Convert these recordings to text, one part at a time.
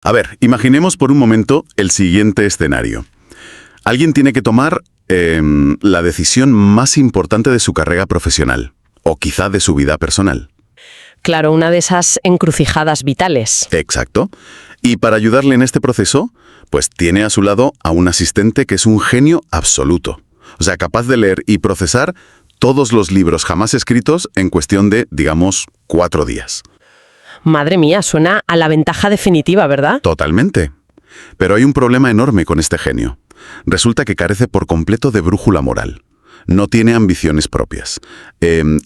A ver, imaginemos por un momento el siguiente escenario. Alguien tiene que tomar la decisión más importante de su carrera profesional, o quizá de su vida personal. Claro, una de esas encrucijadas vitales. Exacto. Y para ayudarle en este proceso, pues tiene a su lado a un asistente que es un genio absoluto. O sea, capaz de leer y procesar todos los libros jamás escritos en cuestión de, digamos, 4 días. Madre mía, suena a la ventaja definitiva, ¿verdad? Totalmente. Pero hay un problema enorme con este genio. Resulta que carece por completo de brújula moral. No tiene ambiciones propias.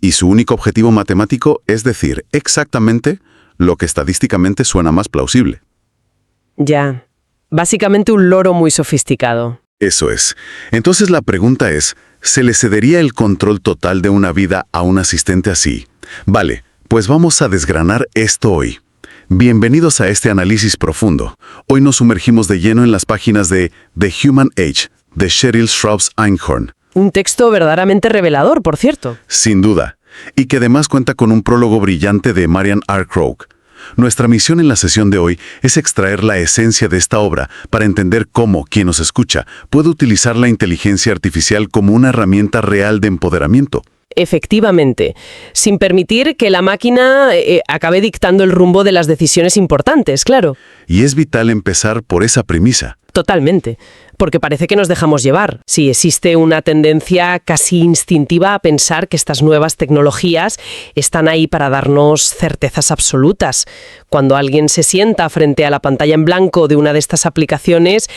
Y su único objetivo matemático es decir exactamente lo que estadísticamente suena más plausible. Ya. Básicamente un loro muy sofisticado. Eso es. Entonces la pregunta es, ¿se le cedería el control total de una vida a un asistente así? Vale, pues vamos a desgranar esto hoy. Bienvenidos a este análisis profundo. Hoy nos sumergimos de lleno en las páginas de The Human Age, de Sheryl Strauss Einhorn. Un texto verdaderamente revelador, por cierto. Sin duda. Y que además cuenta con un prólogo brillante de Marian R. Kroc. Nuestra misión en la sesión de hoy es extraer la esencia de esta obra para entender cómo quien nos escucha puede utilizar la inteligencia artificial como una herramienta real de empoderamiento. Efectivamente, sin permitir que la máquina acabe dictando el rumbo de las decisiones importantes, claro. Y es vital empezar por esa premisa. Totalmente, porque parece que nos dejamos llevar. Sí, existe una tendencia casi instintiva a pensar que estas nuevas tecnologías están ahí para darnos certezas absolutas. Cuando alguien se sienta frente a la pantalla en blanco de una de estas aplicaciones,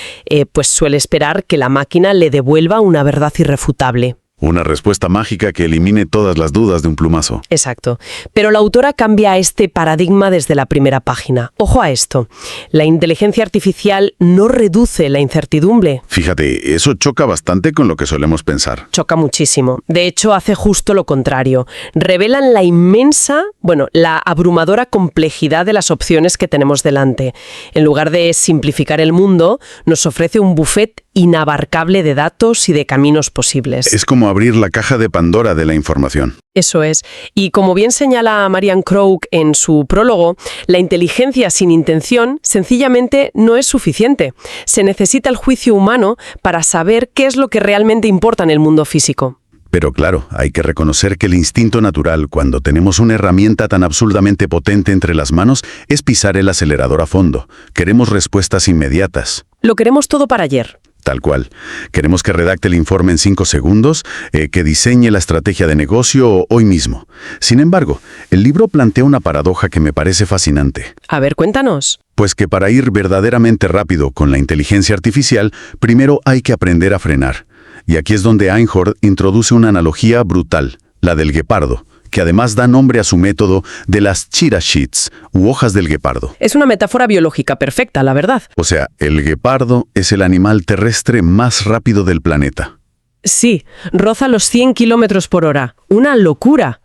pues suele esperar que la máquina le devuelva una verdad irrefutable. Una respuesta mágica que elimine todas las dudas de un plumazo. Exacto. Pero la autora cambia este paradigma desde la primera página. Ojo a esto. La inteligencia artificial no reduce la incertidumbre. Fíjate, eso choca bastante con lo que solemos pensar. Choca muchísimo. De hecho, hace justo lo contrario. Revelan la abrumadora complejidad de las opciones que tenemos delante. En lugar de simplificar el mundo, nos ofrece un buffet inabarcable de datos y de caminos posibles. Es como abrir la caja de Pandora de la información. Eso es. Y como bien señala Marian Kroc en su prólogo, la inteligencia sin intención sencillamente no es suficiente. Se necesita el juicio humano para saber qué es lo que realmente importa en el mundo físico. Pero claro, hay que reconocer que el instinto natural, cuando tenemos una herramienta tan absurdamente potente entre las manos, es pisar el acelerador a fondo. Queremos respuestas inmediatas. Lo queremos todo para ayer. Tal cual. Queremos que redacte el informe en 5 segundos, que diseñe la estrategia de negocio hoy mismo. Sin embargo, el libro plantea una paradoja que me parece fascinante. A ver, cuéntanos. Pues que para ir verdaderamente rápido con la inteligencia artificial, primero hay que aprender a frenar. Y aquí es donde Einhorn introduce una analogía brutal, la del guepardo, que además da nombre a su método de las cheetah sheets, u hojas del guepardo. Es una metáfora biológica perfecta, la verdad. O sea, el guepardo es el animal terrestre más rápido del planeta. Sí, roza los 100 kilómetros por hora. ¡Una locura!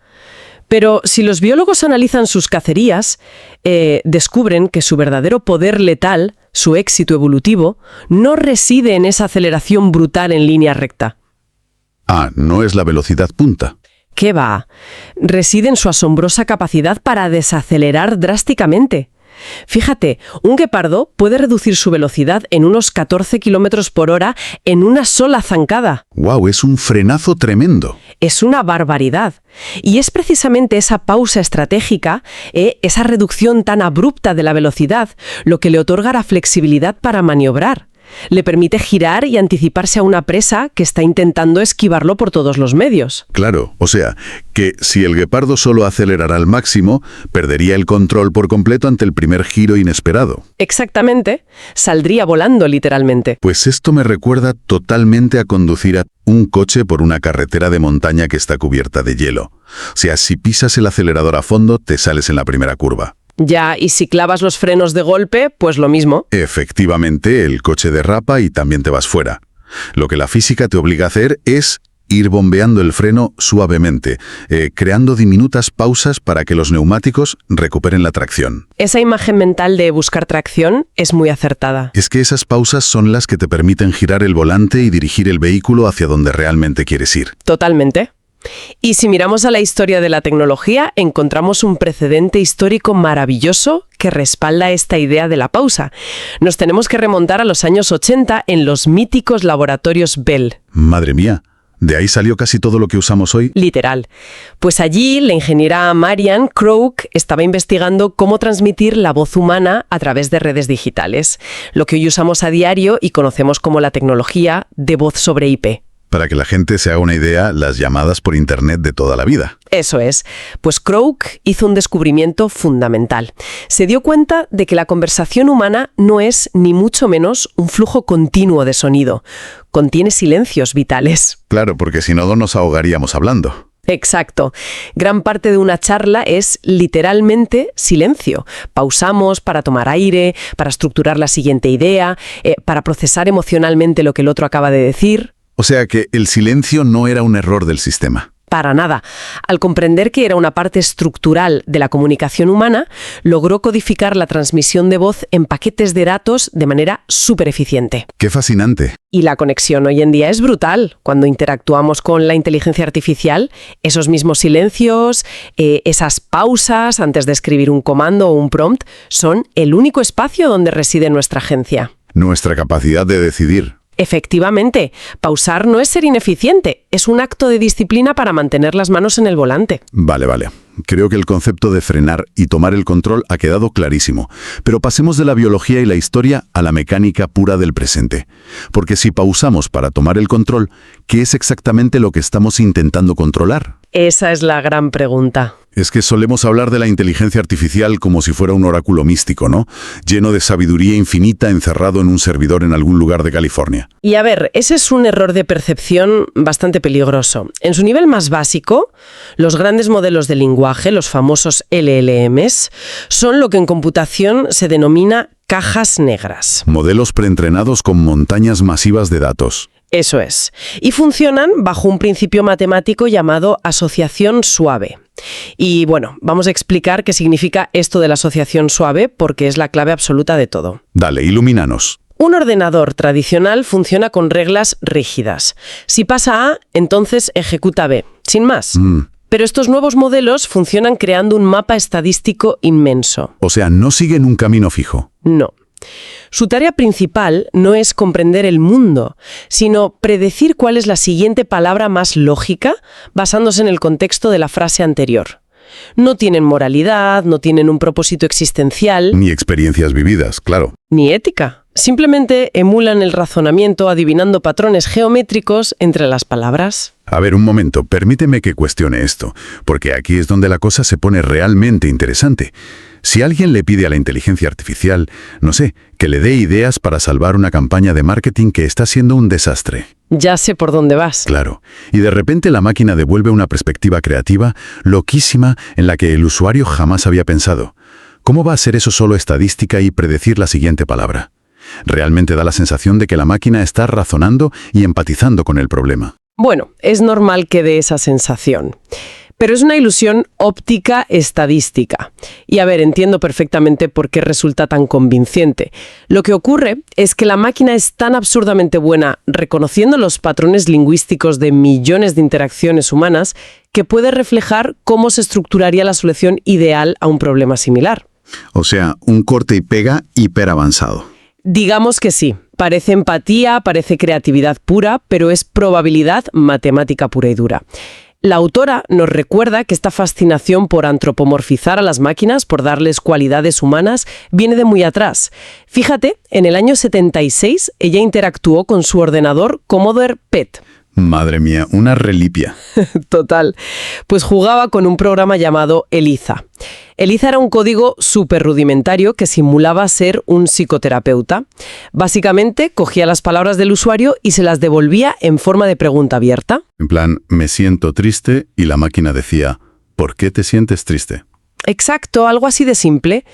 Pero si los biólogos analizan sus cacerías, descubren que su verdadero poder letal, su éxito evolutivo, no reside en esa aceleración brutal en línea recta. Ah, ¿no es la velocidad punta? ¿Qué va? Reside en su asombrosa capacidad para desacelerar drásticamente. Fíjate, un guepardo puede reducir su velocidad en unos 14 kilómetros por hora en una sola zancada. ¡Guau! Es un frenazo tremendo. Es una barbaridad. Y es precisamente esa pausa estratégica, esa reducción tan abrupta de la velocidad, lo que le otorga la flexibilidad para maniobrar. Le permite girar y anticiparse a una presa que está intentando esquivarlo por todos los medios. Claro, o sea, que si el guepardo solo acelerara al máximo, perdería el control por completo ante el primer giro inesperado. Exactamente. Saldría volando, literalmente. Pues esto me recuerda totalmente a conducir a un coche por una carretera de montaña que está cubierta de hielo. O sea, si pisas el acelerador a fondo, te sales en la primera curva. Ya, y si clavas los frenos de golpe, pues lo mismo. Efectivamente, el coche derrapa y también te vas fuera. Lo que la física te obliga a hacer es ir bombeando el freno suavemente, creando diminutas pausas para que los neumáticos recuperen la tracción. Esa imagen mental de buscar tracción es muy acertada. Es que esas pausas son las que te permiten girar el volante y dirigir el vehículo hacia donde realmente quieres ir. Totalmente. Y si miramos a la historia de la tecnología, encontramos un precedente histórico maravilloso que respalda esta idea de la pausa. Nos tenemos que remontar a los años 80 en los míticos laboratorios Bell. Madre mía, ¿de ahí salió casi todo lo que usamos hoy? Literal. Pues allí la ingeniera Marian Crook estaba investigando cómo transmitir la voz humana a través de redes digitales, lo que hoy usamos a diario y conocemos como la tecnología de voz sobre IP. Para que la gente se haga una idea, las llamadas por Internet de toda la vida. Eso es. Pues Crook hizo un descubrimiento fundamental. Se dio cuenta de que la conversación humana no es ni mucho menos un flujo continuo de sonido. Contiene silencios vitales. Claro, porque si no nos ahogaríamos hablando. Exacto. Gran parte de una charla es literalmente silencio. Pausamos para tomar aire, para estructurar la siguiente idea, para procesar emocionalmente lo que el otro acaba de decir. O sea que el silencio no era un error del sistema. Para nada. Al comprender que era una parte estructural de la comunicación humana, logró codificar la transmisión de voz en paquetes de datos de manera súper eficiente. ¡Qué fascinante! Y la conexión hoy en día es brutal. Cuando interactuamos con la inteligencia artificial, esos mismos silencios, esas pausas antes de escribir un comando o un prompt, son el único espacio donde reside nuestra agencia. Nuestra capacidad de decidir. Efectivamente, pausar no es ser ineficiente, es un acto de disciplina para mantener las manos en el volante. Vale. Creo que el concepto de frenar y tomar el control ha quedado clarísimo. Pero pasemos de la biología y la historia a la mecánica pura del presente. Porque si pausamos para tomar el control, ¿qué es exactamente lo que estamos intentando controlar? Esa es la gran pregunta. Es que solemos hablar de la inteligencia artificial como si fuera un oráculo místico, ¿no? Lleno de sabiduría infinita encerrado en un servidor en algún lugar de California. Y a ver, ese es un error de percepción bastante peligroso. En su nivel más básico, los grandes modelos de lenguaje, los famosos LLMs, son lo que en computación se denomina cajas negras. Modelos preentrenados con montañas masivas de datos. Eso es. Y funcionan bajo un principio matemático llamado asociación suave. Y bueno, vamos a explicar qué significa esto de la asociación suave porque es la clave absoluta de todo. Dale, ilumínanos. Un ordenador tradicional funciona con reglas rígidas. Si pasa A, entonces ejecuta B. Sin más. Pero estos nuevos modelos funcionan creando un mapa estadístico inmenso. O sea, no siguen un camino fijo. No. Su tarea principal no es comprender el mundo, sino predecir cuál es la siguiente palabra más lógica basándose en el contexto de la frase anterior. No tienen moralidad, no tienen un propósito existencial. Ni experiencias vividas, claro. Ni ética. Simplemente emulan el razonamiento adivinando patrones geométricos entre las palabras. A ver, un momento, permíteme que cuestione esto, porque aquí es donde la cosa se pone realmente interesante. Si alguien le pide a la inteligencia artificial, no sé, que le dé ideas para salvar una campaña de marketing que está siendo un desastre. Ya sé por dónde vas. Claro, y de repente la máquina devuelve una perspectiva creativa, loquísima, en la que el usuario jamás había pensado. ¿Cómo va a ser eso solo estadística y predecir la siguiente palabra? Realmente da la sensación de que la máquina está razonando y empatizando con el problema. Bueno, es normal que dé esa sensación. Pero es una ilusión óptica estadística. Y a ver, entiendo perfectamente por qué resulta tan convincente. Lo que ocurre es que la máquina es tan absurdamente buena reconociendo los patrones lingüísticos de millones de interacciones humanas que puede reflejar cómo se estructuraría la solución ideal a un problema similar. O sea, un corte y pega hiperavanzado. Digamos que sí. Parece empatía, parece creatividad pura, pero es probabilidad matemática pura y dura. La autora nos recuerda que esta fascinación por antropomorfizar a las máquinas, por darles cualidades humanas, viene de muy atrás. Fíjate, en el año 76 ella interactuó con su ordenador Commodore PET. Madre mía, una reliquia. Total. Pues jugaba con un programa llamado Eliza. Eliza era un código súper rudimentario que simulaba ser un psicoterapeuta. Básicamente, cogía las palabras del usuario y se las devolvía en forma de pregunta abierta. En plan, me siento triste, y la máquina decía, ¿por qué te sientes triste? Exacto, algo así de simple.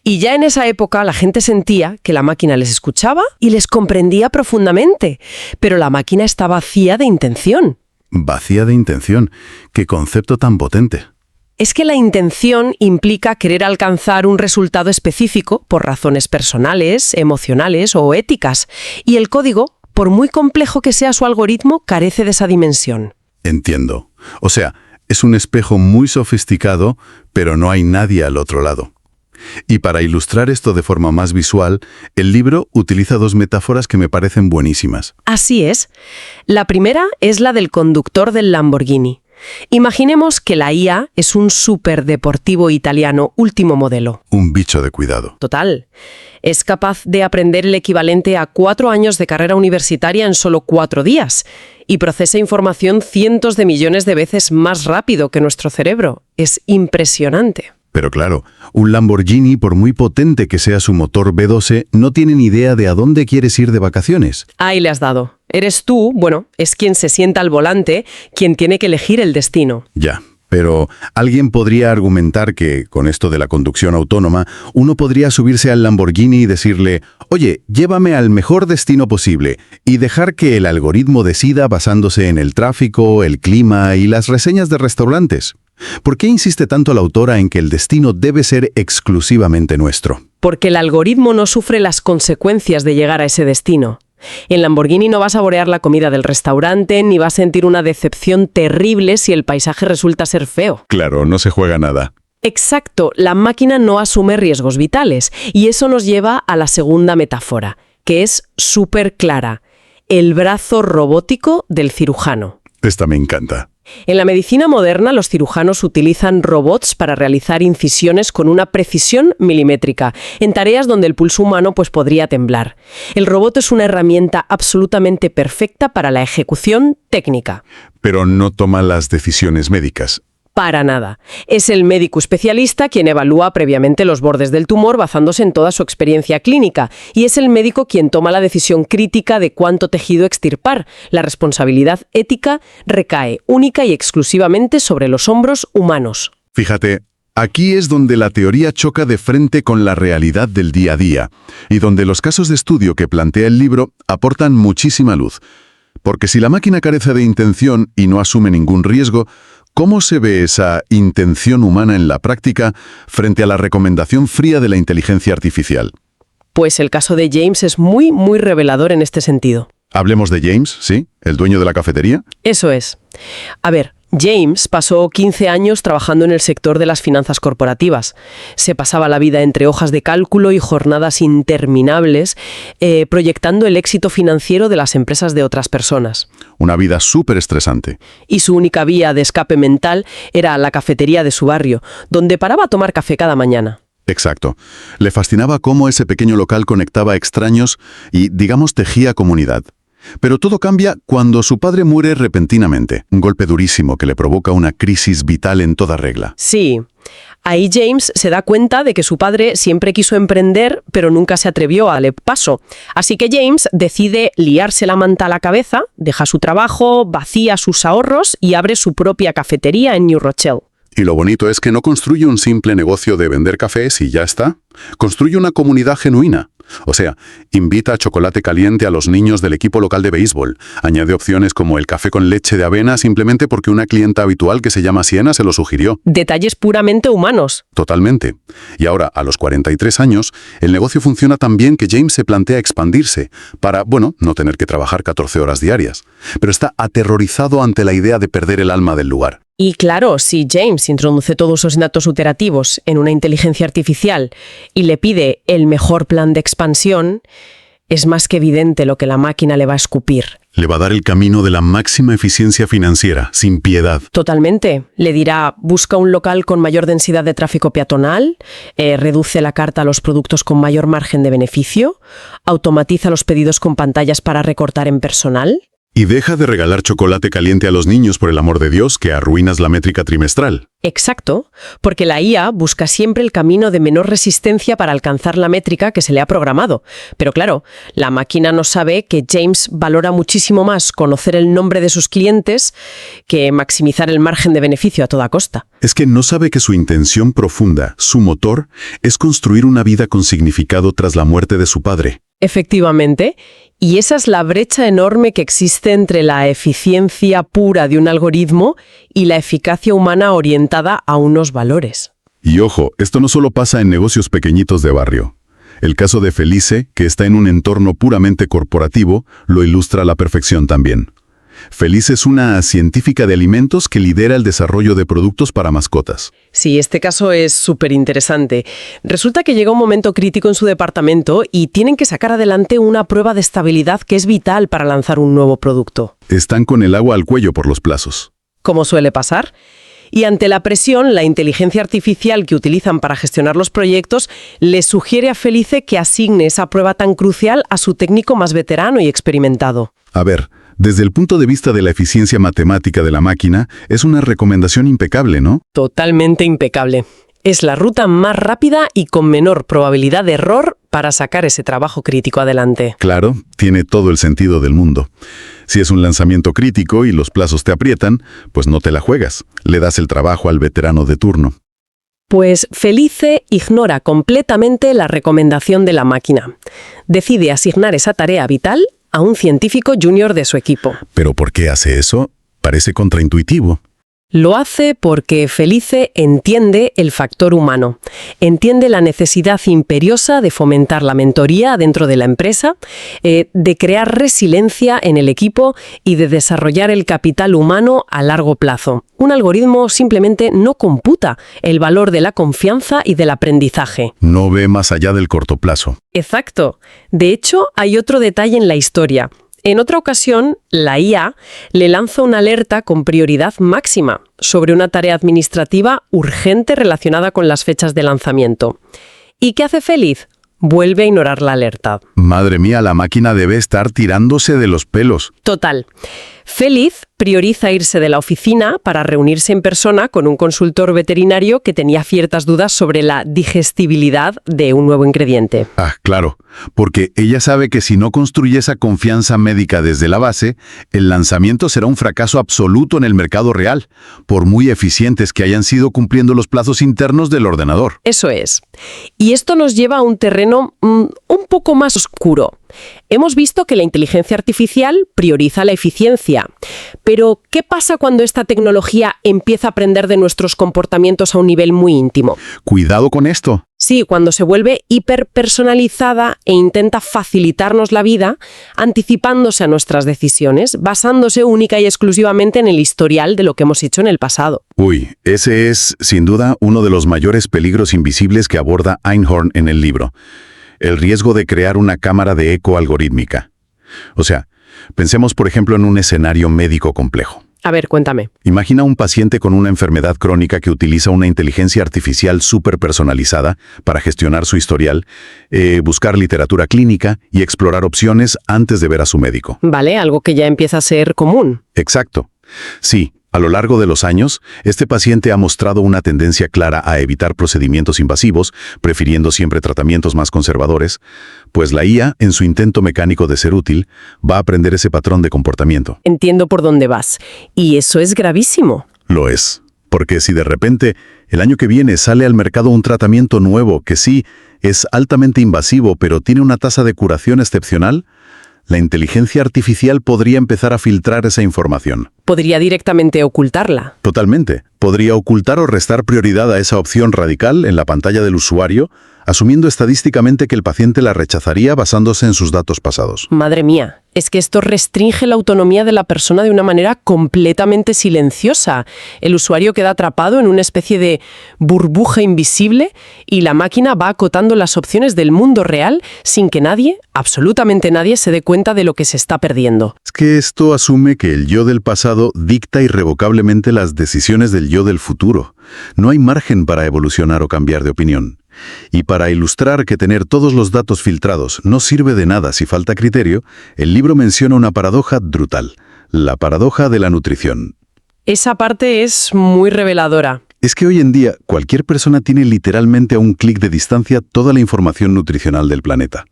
Y ya en esa época la gente sentía que la máquina les escuchaba y les comprendía profundamente, pero la máquina está vacía de intención. Vacía de intención. ¡Qué concepto tan potente! Es que la intención implica querer alcanzar un resultado específico por razones personales, emocionales o éticas, y el código, por muy complejo que sea su algoritmo, carece de esa dimensión. Entiendo. O sea, es un espejo muy sofisticado, pero no hay nadie al otro lado. Y para ilustrar esto de forma más visual, el libro utiliza dos metáforas que me parecen buenísimas. Así es. La primera es la del conductor del Lamborghini. Imaginemos que la IA es un superdeportivo italiano último modelo. Un bicho de cuidado. Total. Es capaz de aprender el equivalente a 4 años de carrera universitaria en solo 4 días y procesa información cientos de millones de veces más rápido que nuestro cerebro. Es impresionante. Pero claro, un Lamborghini, por muy potente que sea su motor V12, no tiene ni idea de a dónde quieres ir de vacaciones. Ahí le has dado. Eres tú, es quien se sienta al volante, quien tiene que elegir el destino. Ya, pero alguien podría argumentar que, con esto de la conducción autónoma, uno podría subirse al Lamborghini y decirle, oye, llévame al mejor destino posible, y dejar que el algoritmo decida basándose en el tráfico, el clima y las reseñas de restaurantes. ¿Por qué insiste tanto la autora en que el destino debe ser exclusivamente nuestro? Porque el algoritmo no sufre las consecuencias de llegar a ese destino. En Lamborghini no va a saborear la comida del restaurante ni va a sentir una decepción terrible si el paisaje resulta ser feo. Claro, no se juega nada. Exacto, la máquina no asume riesgos vitales y eso nos lleva a la segunda metáfora, que es súper clara, el brazo robótico del cirujano. Esta me encanta. En la medicina moderna, los cirujanos utilizan robots para realizar incisiones con una precisión milimétrica, en tareas donde el pulso humano podría temblar. El robot es una herramienta absolutamente perfecta para la ejecución técnica. Pero no toma las decisiones médicas. Para nada. Es el médico especialista quien evalúa previamente los bordes del tumor basándose en toda su experiencia clínica y es el médico quien toma la decisión crítica de cuánto tejido extirpar. La responsabilidad ética recae única y exclusivamente sobre los hombros humanos. Fíjate, aquí es donde la teoría choca de frente con la realidad del día a día y donde los casos de estudio que plantea el libro aportan muchísima luz. Porque si la máquina carece de intención y no asume ningún riesgo, ¿cómo se ve esa intención humana en la práctica frente a la recomendación fría de la inteligencia artificial? Pues el caso de James es muy revelador en este sentido. Hablemos de James, ¿sí? ¿El dueño de la cafetería? Eso es. A ver, James pasó 15 años trabajando en el sector de las finanzas corporativas. Se pasaba la vida entre hojas de cálculo y jornadas interminables, proyectando el éxito financiero de las empresas de otras personas. Una vida súper estresante. Y su única vía de escape mental era la cafetería de su barrio, donde paraba a tomar café cada mañana. Exacto. Le fascinaba cómo ese pequeño local conectaba a extraños y, digamos, tejía comunidad. Pero todo cambia cuando su padre muere repentinamente, un golpe durísimo que le provoca una crisis vital en toda regla. Sí. Ahí James se da cuenta de que su padre siempre quiso emprender, pero nunca se atrevió a darle paso. Así que James decide liarse la manta a la cabeza, deja su trabajo, vacía sus ahorros y abre su propia cafetería en New Rochelle. Y lo bonito es que no construye un simple negocio de vender cafés y ya está. Construye una comunidad genuina. O sea, invita a chocolate caliente a los niños del equipo local de béisbol. Añade opciones como el café con leche de avena simplemente porque una clienta habitual que se llama Siena se lo sugirió. Detalles puramente humanos. Totalmente. Y ahora, a los 43 años, el negocio funciona tan bien que James se plantea expandirse para, no tener que trabajar 14 horas diarias. Pero está aterrorizado ante la idea de perder el alma del lugar. Y claro, si James introduce todos esos datos iterativos en una inteligencia artificial y le pide el mejor plan de expansión, es más que evidente lo que la máquina le va a escupir. Le va a dar el camino de la máxima eficiencia financiera, sin piedad. Totalmente. Le dirá, busca un local con mayor densidad de tráfico peatonal, reduce la carta a los productos con mayor margen de beneficio, automatiza los pedidos con pantallas para recortar en personal. Y deja de regalar chocolate caliente a los niños, por el amor de Dios, que arruinas la métrica trimestral. Exacto, porque la IA busca siempre el camino de menor resistencia para alcanzar la métrica que se le ha programado. Pero claro, la máquina no sabe que James valora muchísimo más conocer el nombre de sus clientes que maximizar el margen de beneficio a toda costa. Es que no sabe que su intención profunda, su motor, es construir una vida con significado tras la muerte de su padre. Efectivamente, y esa es la brecha enorme que existe entre la eficiencia pura de un algoritmo y la eficacia humana orientada a unos valores. Y ojo, esto no solo pasa en negocios pequeñitos de barrio. El caso de Felice, que está en un entorno puramente corporativo, lo ilustra a la perfección también. Feliz es una científica de alimentos que lidera el desarrollo de productos para mascotas. Sí, este caso es súper interesante. Resulta que llega un momento crítico en su departamento y tienen que sacar adelante una prueba de estabilidad que es vital para lanzar un nuevo producto. Están con el agua al cuello por los plazos. Como suele pasar. Y ante la presión, la inteligencia artificial que utilizan para gestionar los proyectos le sugiere a Felice que asigne esa prueba tan crucial a su técnico más veterano y experimentado. A ver, desde el punto de vista de la eficiencia matemática de la máquina, es una recomendación impecable, ¿no? Totalmente impecable. Es la ruta más rápida y con menor probabilidad de error para sacar ese trabajo crítico adelante. Claro, tiene todo el sentido del mundo. Si es un lanzamiento crítico y los plazos te aprietan, pues no te la juegas. Le das el trabajo al veterano de turno. Pues Felice ignora completamente la recomendación de la máquina. Decide asignar esa tarea vital a un científico junior de su equipo. ¿Pero por qué hace eso? Parece contraintuitivo. Lo hace porque Felice entiende el factor humano, entiende la necesidad imperiosa de fomentar la mentoría dentro de la empresa, de crear resiliencia en el equipo y de desarrollar el capital humano a largo plazo. Un algoritmo simplemente no computa el valor de la confianza y del aprendizaje. No ve más allá del corto plazo. Exacto. De hecho, hay otro detalle en la historia. En otra ocasión, la IA le lanza una alerta con prioridad máxima sobre una tarea administrativa urgente relacionada con las fechas de lanzamiento. ¿Y qué hace Feliz? Vuelve a ignorar la alerta. Madre mía, la máquina debe estar tirándose de los pelos. Total. Feliz prioriza irse de la oficina para reunirse en persona con un consultor veterinario que tenía ciertas dudas sobre la digestibilidad de un nuevo ingrediente. Ah, claro, porque ella sabe que si no construye esa confianza médica desde la base, el lanzamiento será un fracaso absoluto en el mercado real, por muy eficientes que hayan sido cumpliendo los plazos internos del ordenador. Eso es. Y esto nos lleva a un terreno un poco más oscuro. Hemos visto que la inteligencia artificial prioriza la eficiencia. Pero, ¿qué pasa cuando esta tecnología empieza a aprender de nuestros comportamientos a un nivel muy íntimo? Cuidado con esto. Sí, cuando se vuelve hiperpersonalizada e intenta facilitarnos la vida, anticipándose a nuestras decisiones, basándose única y exclusivamente en el historial de lo que hemos hecho en el pasado. Uy, ese es, sin duda, uno de los mayores peligros invisibles que aborda Einhorn en el libro. El riesgo de crear una cámara de eco algorítmica. O sea, pensemos por ejemplo en un escenario médico complejo. A ver, cuéntame. Imagina un paciente con una enfermedad crónica que utiliza una inteligencia artificial súper personalizada para gestionar su historial, buscar literatura clínica y explorar opciones antes de ver a su médico. Vale, algo que ya empieza a ser común. Exacto. Sí. A lo largo de los años, este paciente ha mostrado una tendencia clara a evitar procedimientos invasivos, prefiriendo siempre tratamientos más conservadores, pues la IA, en su intento mecánico de ser útil, va a aprender ese patrón de comportamiento. Entiendo por dónde vas. Y eso es gravísimo. Lo es, porque si de repente, el año que viene sale al mercado un tratamiento nuevo que sí es altamente invasivo, pero tiene una tasa de curación excepcional, la inteligencia artificial podría empezar a filtrar esa información. Podría directamente ocultarla. Totalmente. Podría ocultar o restar prioridad a esa opción radical en la pantalla del usuario, asumiendo estadísticamente que el paciente la rechazaría basándose en sus datos pasados. Madre mía, es que esto restringe la autonomía de la persona de una manera completamente silenciosa. El usuario queda atrapado en una especie de burbuja invisible y la máquina va acotando las opciones del mundo real sin que nadie, absolutamente nadie, se dé cuenta de lo que se está perdiendo. Es que esto asume que el yo del pasado dicta irrevocablemente las decisiones del yo del futuro. No hay margen para evolucionar o cambiar de opinión. Y para ilustrar que tener todos los datos filtrados no sirve de nada si falta criterio, el libro menciona una paradoja brutal, la paradoja de la nutrición. Esa parte es muy reveladora. Es que hoy en día cualquier persona tiene literalmente a un clic de distancia toda la información nutricional del planeta.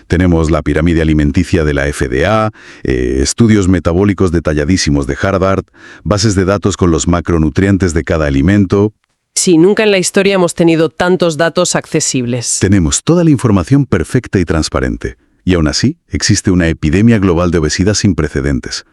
Tenemos la pirámide alimenticia de la FDA, estudios metabólicos detalladísimos de Harvard, bases de datos con los macronutrientes de cada alimento. Sí, nunca en la historia hemos tenido tantos datos accesibles. Tenemos toda la información perfecta y transparente. Y aún así, existe una epidemia global de obesidad sin precedentes.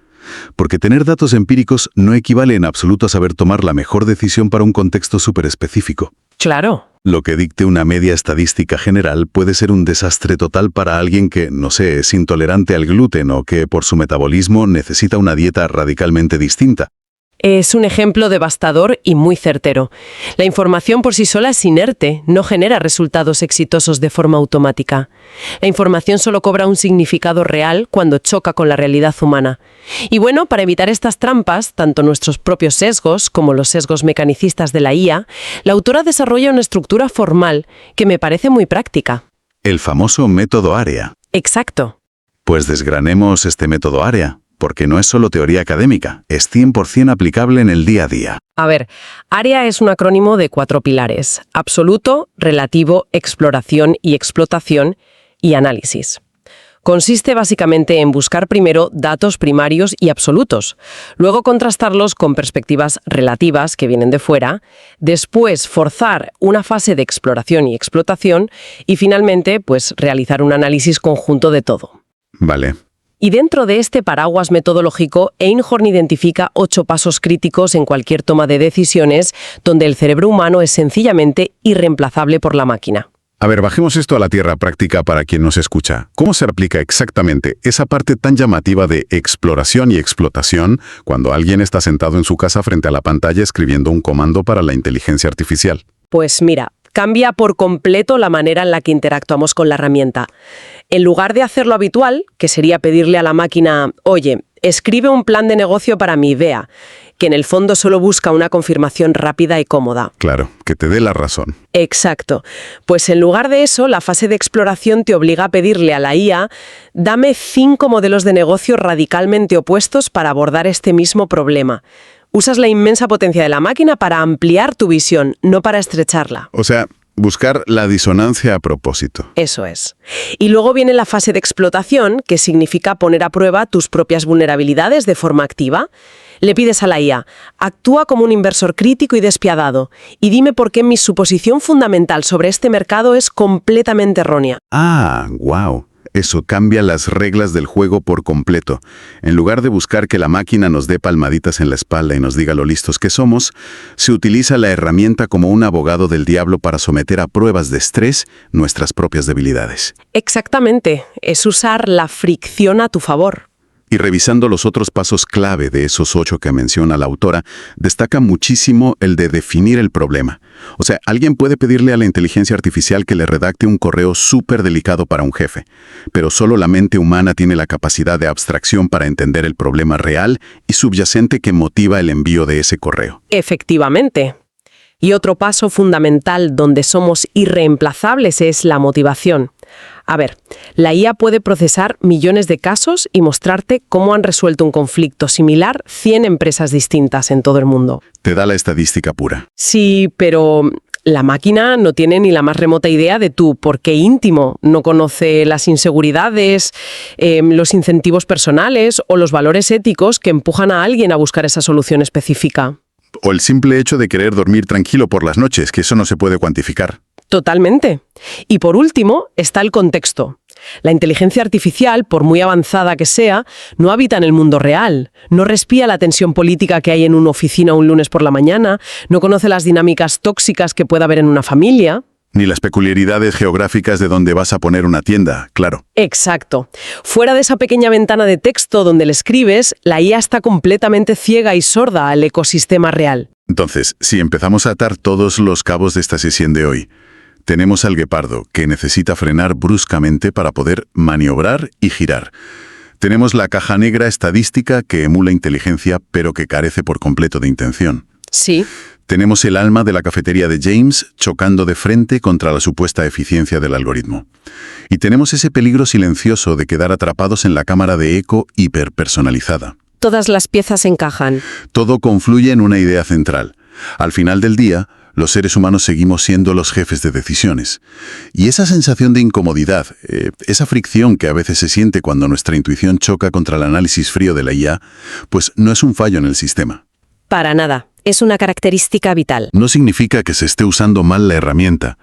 Porque tener datos empíricos no equivale en absoluto a saber tomar la mejor decisión para un contexto súper específico. Claro. Lo que dicte una media estadística general puede ser un desastre total para alguien que, no sé, es intolerante al gluten o que por su metabolismo necesita una dieta radicalmente distinta. Es un ejemplo devastador y muy certero. La información por sí sola es inerte, no genera resultados exitosos de forma automática. La información solo cobra un significado real cuando choca con la realidad humana. Y bueno, para evitar estas trampas, tanto nuestros propios sesgos como los sesgos mecanicistas de la IA, la autora desarrolla una estructura formal que me parece muy práctica. El famoso método AREA. Exacto. Pues desgranemos este método AREA, porque no es solo teoría académica, es 100% aplicable en el día a día. A ver, AREA es un acrónimo de 4 pilares: absoluto, relativo, exploración y explotación, y análisis. Consiste básicamente en buscar primero datos primarios y absolutos, luego contrastarlos con perspectivas relativas que vienen de fuera, después forzar una fase de exploración y explotación y finalmente, pues, realizar un análisis conjunto de todo. Vale. Y dentro de este paraguas metodológico, Einhorn identifica 8 pasos críticos en cualquier toma de decisiones donde el cerebro humano es sencillamente irreemplazable por la máquina. A ver, bajemos esto a la tierra práctica para quien nos escucha. ¿Cómo se aplica exactamente esa parte tan llamativa de exploración y explotación cuando alguien está sentado en su casa frente a la pantalla escribiendo un comando para la inteligencia artificial? Pues mira, cambia por completo la manera en la que interactuamos con la herramienta. En lugar de hacer lo habitual, que sería pedirle a la máquina, oye, escribe un plan de negocio para mi IDEA, que en el fondo solo busca una confirmación rápida y cómoda. Claro, que te dé la razón. Exacto. Pues en lugar de eso, la fase de exploración te obliga a pedirle a la IA, dame 5 modelos de negocio radicalmente opuestos para abordar este mismo problema. Usas la inmensa potencia de la máquina para ampliar tu visión, no para estrecharla. O sea, buscar la disonancia a propósito. Eso es. Y luego viene la fase de explotación, que significa poner a prueba tus propias vulnerabilidades de forma activa. Le pides a la IA, actúa como un inversor crítico y despiadado, y dime por qué mi suposición fundamental sobre este mercado es completamente errónea. Ah, wow. Eso cambia las reglas del juego por completo. En lugar de buscar que la máquina nos dé palmaditas en la espalda y nos diga lo listos que somos, se utiliza la herramienta como un abogado del diablo para someter a pruebas de estrés nuestras propias debilidades. Exactamente. Es usar la fricción a tu favor. Y revisando los otros pasos clave de esos 8 que menciona la autora, destaca muchísimo el de definir el problema. O sea, alguien puede pedirle a la inteligencia artificial que le redacte un correo súper delicado para un jefe, pero solo la mente humana tiene la capacidad de abstracción para entender el problema real y subyacente que motiva el envío de ese correo. Efectivamente. Y otro paso fundamental donde somos irreemplazables es la motivación. A ver, la IA puede procesar millones de casos y mostrarte cómo han resuelto un conflicto similar 100 empresas distintas en todo el mundo. Te da la estadística pura. Sí, pero la máquina no tiene ni la más remota idea de tu porqué íntimo. No conoce las inseguridades, los incentivos personales o los valores éticos que empujan a alguien a buscar esa solución específica. O el simple hecho de querer dormir tranquilo por las noches, que eso no se puede cuantificar. Totalmente. Y por último, está el contexto. La inteligencia artificial, por muy avanzada que sea, no habita en el mundo real, no respira la tensión política que hay en una oficina un lunes por la mañana, no conoce las dinámicas tóxicas que pueda haber en una familia. Ni las peculiaridades geográficas de dónde vas a poner una tienda, claro. Exacto. Fuera de esa pequeña ventana de texto donde le escribes, la IA está completamente ciega y sorda al ecosistema real. Entonces, si empezamos a atar todos los cabos de esta sesión de hoy, tenemos al guepardo, que necesita frenar bruscamente para poder maniobrar y girar. Tenemos la caja negra estadística que emula inteligencia, pero que carece por completo de intención. Sí. Tenemos el alma de la cafetería de James chocando de frente contra la supuesta eficiencia del algoritmo. Y tenemos ese peligro silencioso de quedar atrapados en la cámara de eco hiperpersonalizada. Todas las piezas encajan. Todo confluye en una idea central. Al final del día, los seres humanos seguimos siendo los jefes de decisiones. Y esa sensación de incomodidad, esa fricción que a veces se siente cuando nuestra intuición choca contra el análisis frío de la IA, pues no es un fallo en el sistema. Para nada. Es una característica vital. No significa que se esté usando mal la herramienta.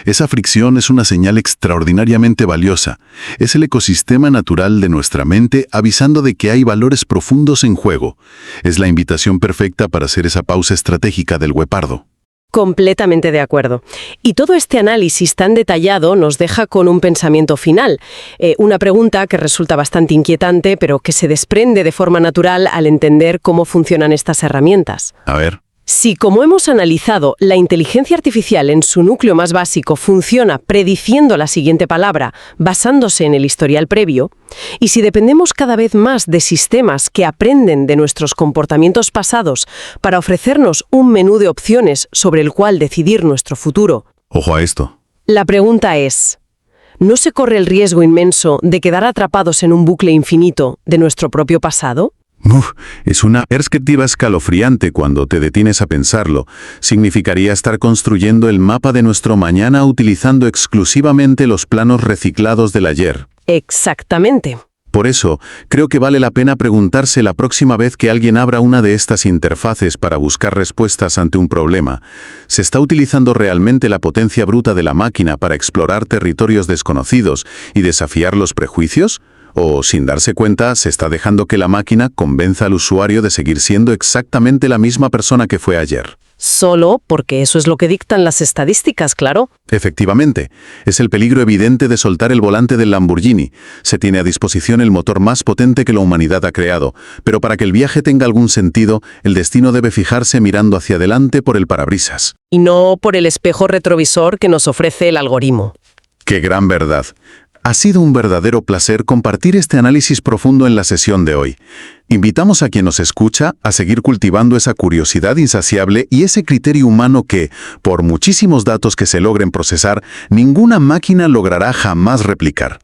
Esa fricción es una señal extraordinariamente valiosa. Es el ecosistema natural de nuestra mente avisando de que hay valores profundos en juego. Es la invitación perfecta para hacer esa pausa estratégica del guepardo. Completamente de acuerdo. Y todo este análisis tan detallado nos deja con un pensamiento final, una pregunta que resulta bastante inquietante, pero que se desprende de forma natural al entender cómo funcionan estas herramientas. A ver. Si, como hemos analizado, la inteligencia artificial en su núcleo más básico funciona prediciendo la siguiente palabra basándose en el historial previo, y si dependemos cada vez más de sistemas que aprenden de nuestros comportamientos pasados para ofrecernos un menú de opciones sobre el cual decidir nuestro futuro, Ojo a esto. la pregunta es, ¿no se corre el riesgo inmenso de quedar atrapados en un bucle infinito de nuestro propio pasado? Es una perspectiva escalofriante cuando te detienes a pensarlo. Significaría estar construyendo el mapa de nuestro mañana utilizando exclusivamente los planos reciclados del ayer. Exactamente. Por eso, creo que vale la pena preguntarse la próxima vez que alguien abra una de estas interfaces para buscar respuestas ante un problema. ¿Se está utilizando realmente la potencia bruta de la máquina para explorar territorios desconocidos y desafiar los prejuicios? ¿O, sin darse cuenta, se está dejando que la máquina convenza al usuario de seguir siendo exactamente la misma persona que fue ayer? Solo porque eso es lo que dictan las estadísticas, claro. Efectivamente, es el peligro evidente de soltar el volante del Lamborghini. Se tiene a disposición el motor más potente que la humanidad ha creado, pero para que el viaje tenga algún sentido, el destino debe fijarse mirando hacia adelante por el parabrisas. Y no por el espejo retrovisor que nos ofrece el algoritmo. ¡Qué gran verdad! Ha sido un verdadero placer compartir este análisis profundo en la sesión de hoy. Invitamos a quien nos escucha a seguir cultivando esa curiosidad insaciable y ese criterio humano que, por muchísimos datos que se logren procesar, ninguna máquina logrará jamás replicar.